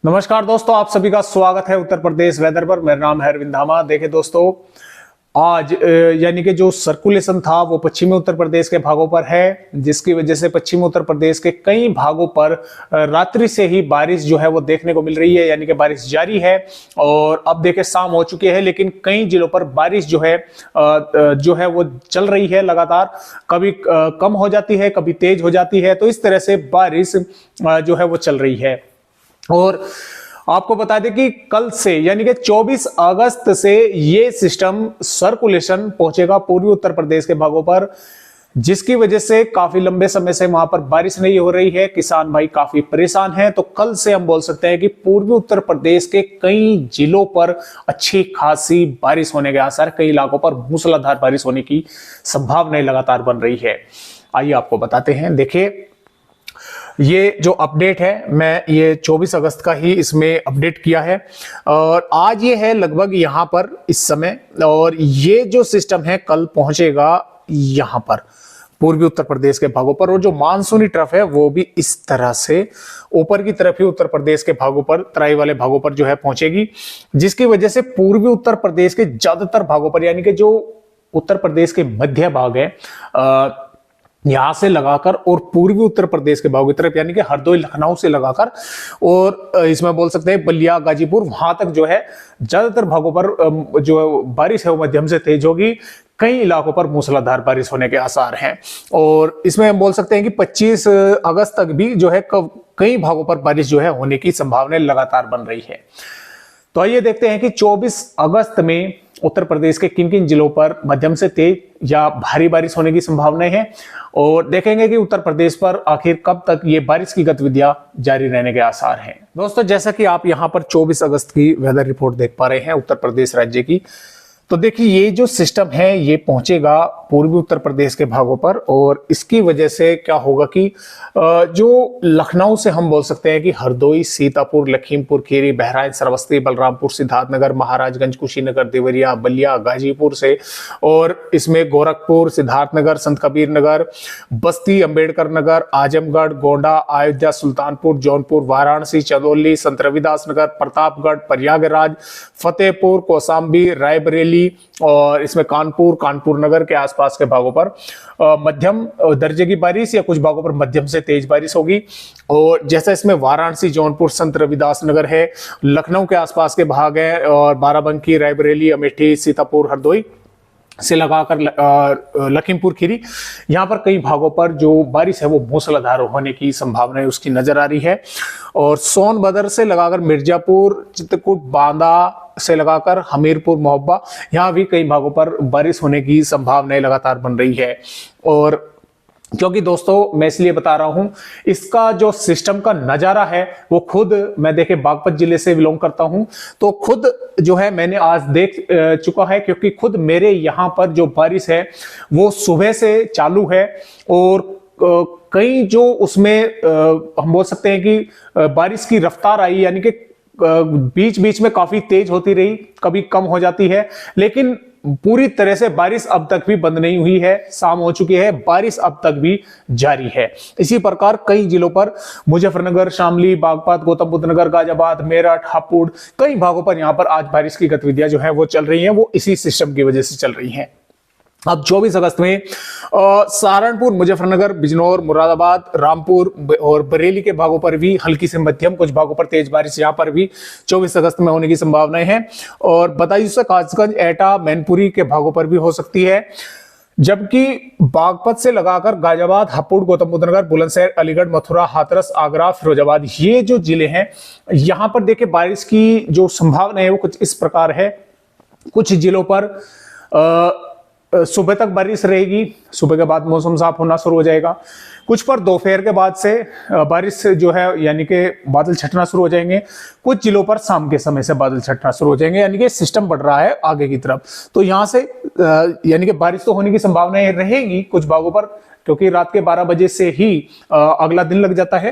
नमस्कार दोस्तों, आप सभी का स्वागत है उत्तर प्रदेश वेदर पर। मेरा नाम है अरविंद धामा। देखिए दोस्तों, आज यानी कि जो सर्कुलेशन था वो पश्चिमी उत्तर प्रदेश के भागों पर है, जिसकी वजह से पश्चिमी उत्तर प्रदेश के कई भागों पर रात्रि से ही बारिश जो है वो देखने को मिल रही है, यानी कि बारिश जारी है। और अब देखिए शाम हो चुकी है, लेकिन कई जिलों पर बारिश जो है वो चल रही है लगातार। कभी कम हो जाती है, कभी तेज हो जाती है, तो इस तरह से बारिश जो है वो चल रही है। और आपको बता दें कि कल से यानी कि 24 अगस्त से ये सिस्टम सर्कुलेशन पहुंचेगा पूर्वी उत्तर प्रदेश के भागों पर, जिसकी वजह से काफी लंबे समय से वहां पर बारिश नहीं हो रही है। किसान भाई काफी परेशान हैं। तो कल से हम बोल सकते हैं कि पूर्वी उत्तर प्रदेश के कई जिलों पर अच्छी खासी बारिश होने के आसार, कई इलाकों पर मूसलाधार बारिश होने की संभावनाएं लगातार बन रही है। आइए आपको बताते हैं। देखिए, ये जो अपडेट है, मैं ये 24 अगस्त का ही इसमें अपडेट किया है और आज ये है लगभग यहां पर इस समय। और ये जो सिस्टम है कल पहुंचेगा यहां पर पूर्वी उत्तर प्रदेश के भागों पर। और जो मानसूनी ट्रफ है वो भी इस तरह से ऊपर की तरफ ही उत्तर प्रदेश के भागों पर, तराई वाले भागों पर जो है पहुंचेगी, जिसकी वजह से पूर्वी उत्तर प्रदेश के ज्यादातर भागों पर, यानी कि जो उत्तर प्रदेश के मध्य भाग है यहां से लगाकर और पूर्वी उत्तर प्रदेश के भागों की तरफ, यानी कि हरदोई लखनऊ से लगाकर और इसमें बोल सकते हैं बलिया गाजीपुर, वहां तक जो है ज्यादातर भागों पर जो बारिश है वो मध्यम से तेज होगी। कई इलाकों पर मूसलाधार बारिश होने के आसार हैं। और इसमें हम बोल सकते हैं कि 25 अगस्त तक भी जो है कई भागों पर बारिश जो है होने की संभावनाएं लगातार बन रही है। तो आइए देखते हैं कि 24 अगस्त में उत्तर प्रदेश के किन किन जिलों पर मध्यम से तेज या भारी बारिश होने की संभावनाएं हैं, और देखेंगे कि उत्तर प्रदेश पर आखिर कब तक ये बारिश की गतिविधियां जारी रहने के आसार हैं। दोस्तों, जैसा कि आप यहां पर 24 अगस्त की वेदर रिपोर्ट देख पा रहे हैं उत्तर प्रदेश राज्य की, तो देखिए ये जो सिस्टम है ये पहुंचेगा पूर्वी उत्तर प्रदेश के भागों पर। और इसकी वजह से क्या होगा कि जो लखनऊ से हम बोल सकते हैं कि हरदोई, सीतापुर, लखीमपुर खीरी, बहराइच, श्रावस्ती, बलरामपुर, सिद्धार्थनगर, महाराजगंज, कुशीनगर, देवरिया, बलिया, गाजीपुर से, और इसमें गोरखपुर, सिद्धार्थनगर, संत कबीर नगर, बस्ती, अंबेडकर नगर, आजमगढ़, गोंडा, अयोध्या, सुल्तानपुर, जौनपुर, वाराणसी, चंदौली, संत रविदास नगर, प्रतापगढ़, प्रयागराज, फतेहपुर, कौशाम्बी, रायबरेली और इसमें कानपुर नगर के आसपास के भागों पर मध्यम दर्जे की बारिश या कुछ भागों पर मध्यम से तेज बारिश होगी। और जैसा इसमें वाराणसी, जौनपुर, संत रविदास नगर है, लखनऊ के आसपास के भाग हैं, और बाराबंकी, रायबरेली, अमेठी, सीतापुर, हरदोई से लगाकर लखीमपुर खीरी, यहाँ पर कई भागों पर जो बारिश है वो मूसलाधार होने की संभावना उसकी नजर आ रही है। और सोनभद्र से लगाकर मिर्जापुर, चित्रकूट, बांदा से लगाकर हमीरपुर, मोहब्बा, यहाँ भी कई भागों पर बारिश होने की संभावनाएं लगातार बन रही है। और क्योंकि दोस्तों मैं इसलिए बता रहा हूं, इसका जो सिस्टम का नजारा है वो खुद मैं देखे बागपत जिले से बिलोंग करता हूं, तो खुद जो है मैंने आज देख चुका है, क्योंकि खुद मेरे यहां पर जो बारिश है वो सुबह से चालू है। और कई जो उसमें हम बोल सकते हैं कि बारिश की रफ्तार आई, यानी कि बीच बीच में काफी तेज होती रही, कभी कम हो जाती है, लेकिन पूरी तरह से बारिश अब तक भी बंद नहीं हुई है। शाम हो चुकी है, बारिश अब तक भी जारी है। इसी प्रकार कई जिलों पर मुजफ्फरनगर, शामली, बागपत, गौतम बुद्ध नगर, गाजियाबाद, मेरठ, हापुड़, कई भागों पर यहां पर आज बारिश की गतिविधियां जो है वो चल रही हैं, वो इसी सिस्टम की वजह से चल रही हैं। अब 24 अगस्त में सहारनपुर, मुजफ्फरनगर, बिजनौर, मुरादाबाद, रामपुर और बरेली के भागों पर भी हल्की से मध्यम, कुछ भागों पर तेज बारिश यहां पर भी 24 अगस्त में होने की संभावनाएं हैं। और बदायूं से कासगंज, एटा, मैनपुरी के भागों पर भी हो सकती है। जबकि बागपत से लगाकर गाजियाबाद, हापुड़, गौतम बुद्ध नगर, बुलंदशहर, अलीगढ़, मथुरा, हाथरस, आगरा, फिरोजाबाद, ये जो जिले हैं यहां पर देखिए बारिश की जो संभावना है वो कुछ इस प्रकार है। कुछ जिलों पर सुबह तक बारिश रहेगी, सुबह के बाद मौसम साफ होना शुरू हो जाएगा। कुछ पर दोपहर के बाद से बारिश जो है यानी कि बादल छटना शुरू हो जाएंगे। कुछ जिलों पर शाम के समय से बादल छटना शुरू हो जाएंगे, यानी कि सिस्टम बढ़ रहा है आगे की तरफ। तो यहां से यानी कि बारिश तो होने की संभावनाएं रहेगी कुछ भागों पर, क्योंकि रात के 12 बजे से ही अगला दिन लग जाता है।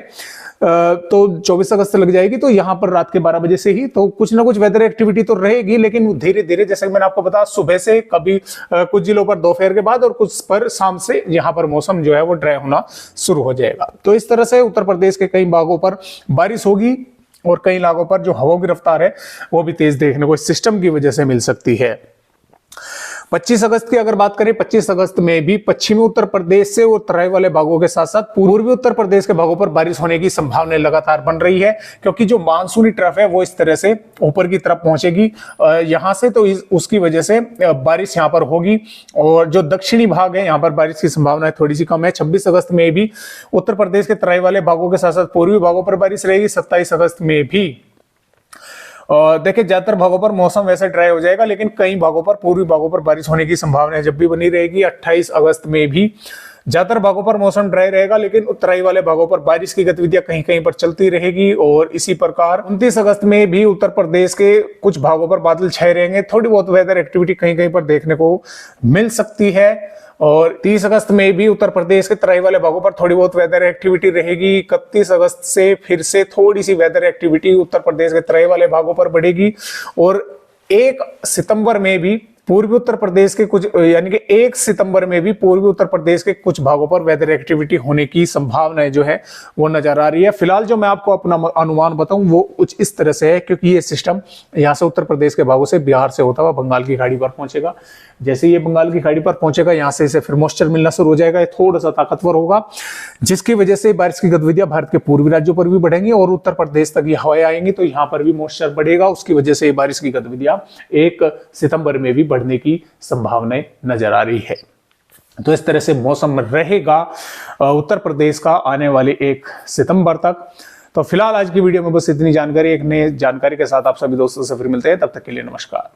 तो 24 अगस्त लग जाएगी, तो यहाँ पर रात के 12 बजे से ही तो कुछ ना कुछ वेदर एक्टिविटी तो रहेगी, लेकिन धीरे धीरे, जैसे मैंने आपको बताया, सुबह से, कभी कुछ जिलों पर दोपहर के बाद और कुछ पर शाम से यहाँ पर मौसम जो है वो ड्राई होना शुरू हो जाएगा। तो इस तरह से उत्तर प्रदेश के कई भागों पर बारिश होगी और कई इलाकों पर जो हवा की रफ्तार है वो भी तेज देखने को इस सिस्टम की वजह से मिल सकती है। 25 अगस्त की अगर बात करें, 25 अगस्त में भी पश्चिमी उत्तर प्रदेश से और तराई वाले भागों के साथ साथ पूर्वी उत्तर प्रदेश के भागों पर बारिश होने की संभावना लगातार बन रही है, क्योंकि जो मानसूनी ट्रफ है वो इस तरह से ऊपर की तरफ पहुंचेगी यहां से, तो उसकी वजह से बारिश यहां पर होगी। और जो दक्षिणी भाग है यहां पर बारिश की संभावना थोड़ी सी कम है। 26 अगस्त में भी उत्तर प्रदेश के तराई वाले भागों के साथ साथ पूर्वी भागों पर बारिश रहेगी। 27 अगस्त में भी देखिए ज्यादातर भागों पर मौसम वैसे ड्राई हो जाएगा, लेकिन कई भागों पर, पूर्वी भागों पर बारिश होने की संभावना जब भी बनी रहेगी। 28 अगस्त में भी ज्यादातर भागों पर मौसम ड्राई रहेगा, लेकिन उत्तराई वाले भागों पर बारिश की गतिविधियां कहीं कहीं पर चलती रहेगी। और इसी प्रकार 29 अगस्त में भी उत्तर प्रदेश के कुछ भागों पर बादल छाए रहेंगे। थोड़ी बहुत वेदर एक्टिविटी कहीं कहीं पर देखने को मिल सकती है। और 30 अगस्त में भी उत्तर प्रदेश के तराई वाले भागों पर थोड़ी बहुत वेदर एक्टिविटी रहेगी। 31 अगस्त से फिर से थोड़ी see whether activity Uttar Pradesh के तराई वाले भागों पर बढ़ेगी। और 1 सितंबर में भी पूर्वी उत्तर प्रदेश के कुछ, यानी कि 1 सितंबर में भी पूर्वी उत्तर प्रदेश के कुछ भागों पर वेदर एक्टिविटी होने की संभावना जो है वो नजर आ रही है। फिलहाल जो मैं आपको अपना अनुमान बताऊं वो कुछ इस तरह से है, क्योंकि ये सिस्टम यहां से उत्तर प्रदेश के भागों से बिहार से होता हुआ बंगाल की खाड़ी पर पहुंचेगा। जैसे ये बंगाल की खाड़ी पर पहुंचेगा, यहां से इसे फिर मॉइस्चर मिलना शुरू हो जाएगा, ये थोड़ा सा ताकतवर होगा, जिसकी वजह से बारिश की गतिविधियां भारत के पूर्वी राज्यों पर भी बढ़ेंगी और उत्तर प्रदेश तक ये हवाएं आएंगी, तो यहां पर भी मॉइस्चर बढ़ेगा। उसकी वजह से बारिश की गतिविधियां 1 सितंबर में भी बढ़ने की संभावनाएं नजर आ रही है। तो इस तरह से मौसम रहेगा उत्तर प्रदेश का आने वाले 1 सितंबर तक। तो फिलहाल आज की वीडियो में बस इतनी जानकारी। एक नई जानकारी के साथ आप सभी दोस्तों से फिर मिलते हैं, तब तक के लिए नमस्कार।